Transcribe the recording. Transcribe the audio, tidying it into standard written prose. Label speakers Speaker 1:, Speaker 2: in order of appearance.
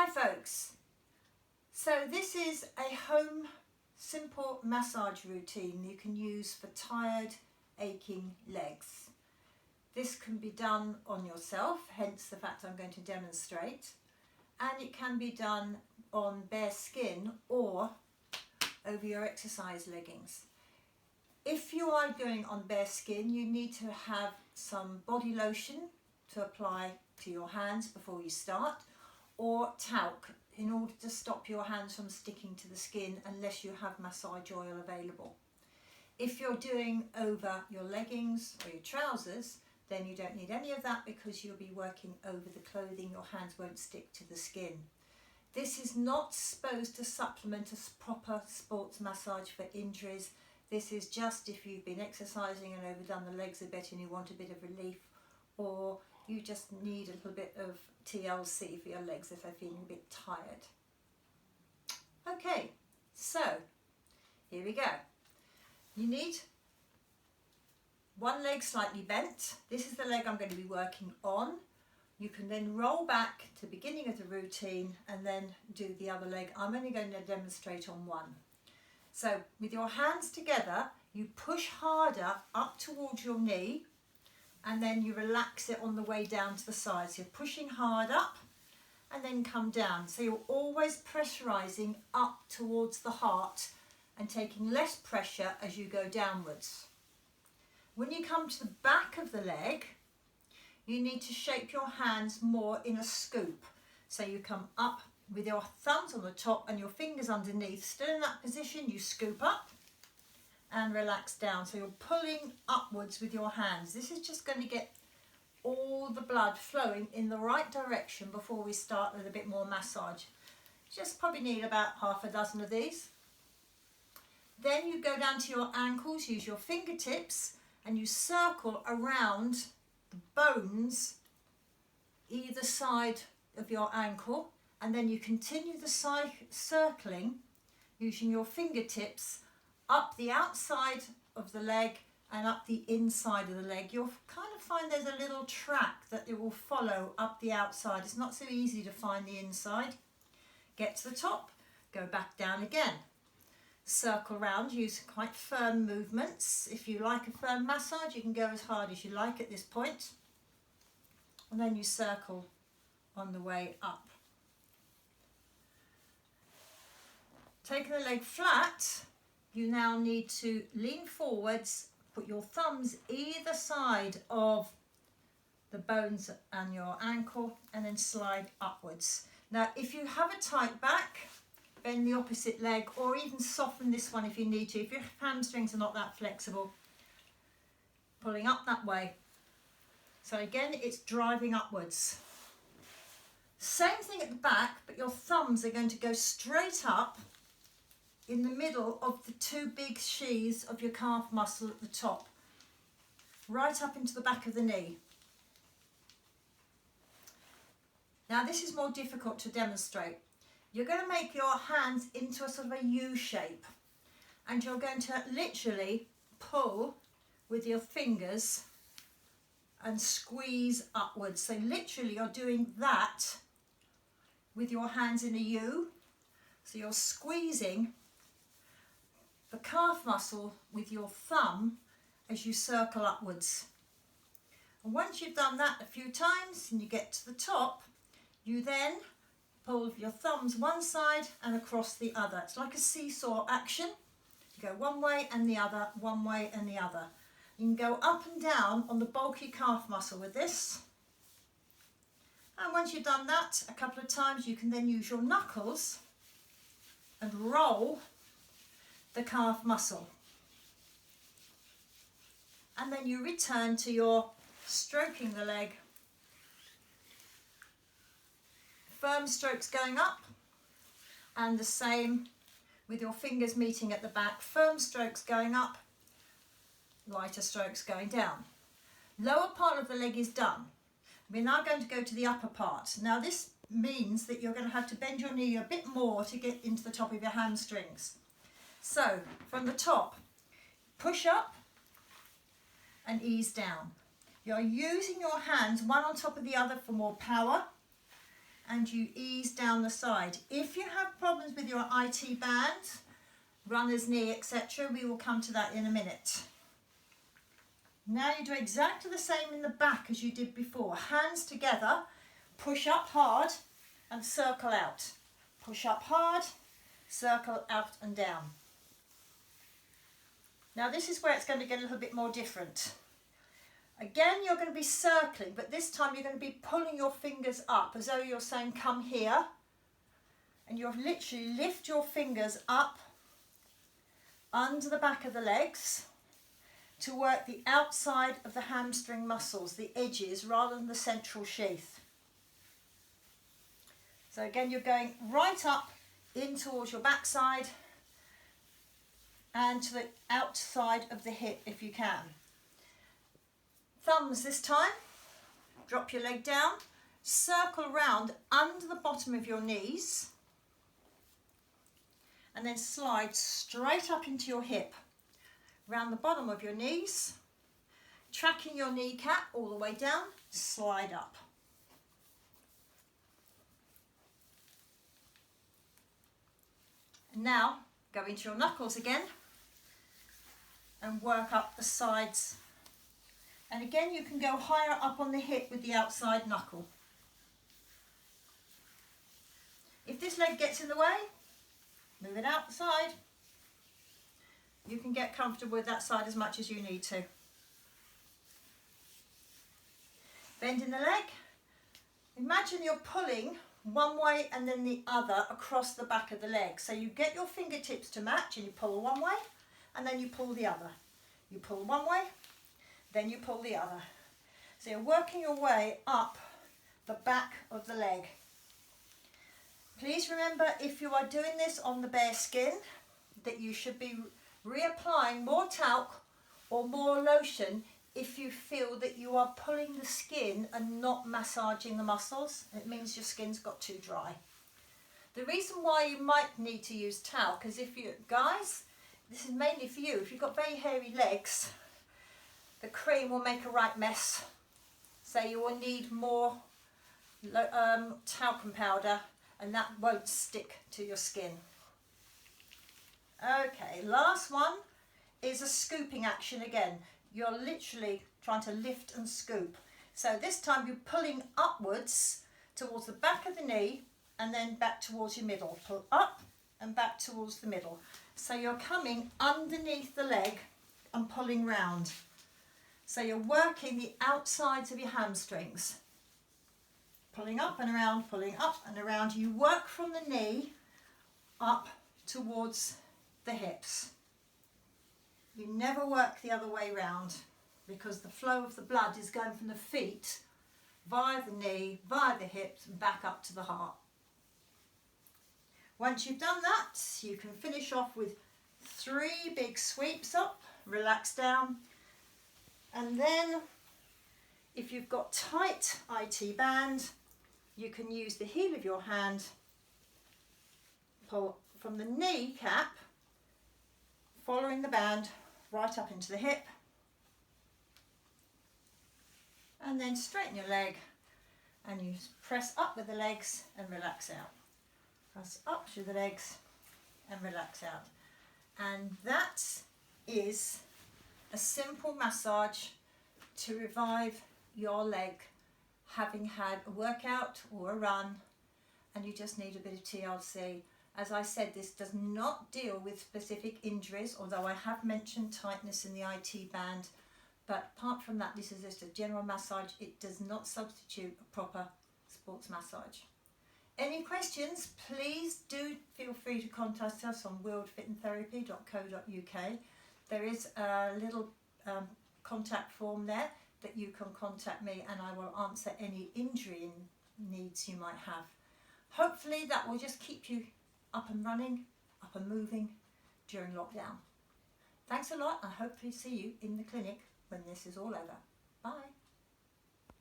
Speaker 1: Hi folks, so this is a home simple massage routine you can use for tired, aching legs. This can be done on yourself, hence the fact I'm going to demonstrate, and it can be done on bare skin or over your exercise leggings. If you are going on bare skin, you need to have some body lotion to apply to your hands before you start, or talc in order to stop your hands from sticking to the skin unless you have massage oil available. If you're doing over your leggings or your trousers, then you don't need any of that because you'll be working over the clothing, your hands won't stick to the skin. This is not supposed to supplement a proper sports massage for injuries. This is just if you've been exercising and overdone the legs a bit and you want a bit of relief, or you just need a little bit of TLC for your legs if they're feeling a bit tired. Okay, so here we go. You need one leg slightly bent. This is the leg I'm going to be working on. You can then roll back to the beginning of the routine and then do the other leg. I'm only going to demonstrate on one. So with your hands together, you push harder up towards your knee and then you relax it on the way down to the side. So you're pushing hard up and then come down. So you're always pressurizing up towards the heart and taking less pressure as you go downwards. When you come to the back of the leg, you need to shape your hands more in a scoop. So you come up with your thumbs on the top and your fingers underneath. Still in that position, you scoop up and relax down. So you're pulling upwards with your hands. This is just going to get all the blood flowing in the right direction before we start with a bit more massage. Just probably need about half a dozen of these. Then you go down to your ankles, use your fingertips and you circle around the bones either side of your ankle, and then you continue the circling using your fingertips up the outside of the leg and up the inside of the leg. You'll kind of find there's a little track that it will follow up the outside. It's not so easy to find the inside. Get to the top, go back down again. Circle round, use quite firm movements. If you like a firm massage, you can go as hard as you like at this point. And then you circle on the way up. Taking the leg flat, you now need to lean forwards, put your thumbs either side of the bones and your ankle and then slide upwards. Now if you have a tight back, bend the opposite leg or even soften this one if you need to. If your hamstrings are not that flexible, pulling up that way. So again, it's driving upwards. Same thing at the back, but your thumbs are going to go straight up in the middle of the two big sheaths of your calf muscle at the top, right up into the back of the knee. Now this is more difficult to demonstrate. You're going to make your hands into a sort of a U shape and you're going to literally pull with your fingers and squeeze upwards. So literally you're doing that with your hands in a U. So you're squeezing the calf muscle with your thumb as you circle upwards. And once you've done that a few times and you get to the top, you then pull your thumbs one side and across the other. It's like a seesaw action. You go one way and the other, one way and the other. You can go up and down on the bulky calf muscle with this. And once you've done that a couple of times, you can then use your knuckles and roll the calf muscle. And then you return to your stroking the leg. Firm strokes going up and the same with your fingers meeting at the back. Firm strokes going up, lighter strokes going down. Lower part of the leg is done. We're now going to go to the upper part. Now this means that you're going to have to bend your knee a bit more to get into the top of your hamstrings. So from the top, push up and ease down. You're using your hands one on top of the other for more power, and you ease down the side. If you have problems with your IT band, runner's knee, etc., we will come to that in a minute. Now you do exactly the same in the back as you did before. Hands together, push up hard and circle out. Push up hard, circle out and down. Now this is where it's going to get a little bit more different. Again, you're going to be circling, but this time you're going to be pulling your fingers up as though you're saying, come here. And you'll literally lift your fingers up under the back of the legs to work the outside of the hamstring muscles, the edges, rather than the central sheath. So again, you're going right up in towards your backside and to the outside of the hip if you can. Thumbs this time, drop your leg down, circle round under the bottom of your knees and then slide straight up into your hip, round the bottom of your knees, tracking your kneecap all the way down, slide up. And now go into your knuckles again and work up the sides. And again, you can go higher up on the hip with the outside knuckle. If this leg gets in the way, move it out the side. You can get comfortable with that side as much as you need to. Bending the leg. Imagine you're pulling one way and then the other across the back of the leg. So you get your fingertips to match and you pull one way and then you pull the other. You pull one way, then you pull the other. So you're working your way up the back of the leg. Please remember, if you are doing this on the bare skin, that you should be reapplying more talc or more lotion if you feel that you are pulling the skin and not massaging the muscles. It means your skin's got too dry. The reason why you might need to use talc is if you, guys, this is mainly for you, if you've got very hairy legs, the cream will make a right mess. So you will need more talcum powder and that won't stick to your skin. Okay, last one is a scooping action again. You're literally trying to lift and scoop. So this time you're pulling upwards towards the back of the knee and then back towards your middle. Pull up and back towards the middle. So you're coming underneath the leg and pulling round. So you're working the outsides of your hamstrings. Pulling up and around, pulling up and around. You work from the knee up towards the hips. You never work the other way round because the flow of the blood is going from the feet via the knee, via the hips and back up to the heart. Once you've done that, you can finish off with 3 big sweeps up, relax down, and then if you've got tight IT band, you can use the heel of your hand, pull from the kneecap, following the band right up into the hip, and then straighten your leg and you press up with the legs and relax out. Press up through the legs and relax out. And that is a simple massage to revive your leg, having had a workout or a run and you just need a bit of TLC. As I said, this does not deal with specific injuries, although I have mentioned tightness in the IT band, but apart from that, this is just a general massage. It does not substitute a proper sports massage. Any questions, please do feel free to contact us on worldfitandtherapy.co.uk. There is a little contact form there that you can contact me and I will answer any injury needs you might have. Hopefully that will just keep you up and running, up and moving during lockdown. Thanks a lot. I hope to see you in the clinic when this is all over. Bye.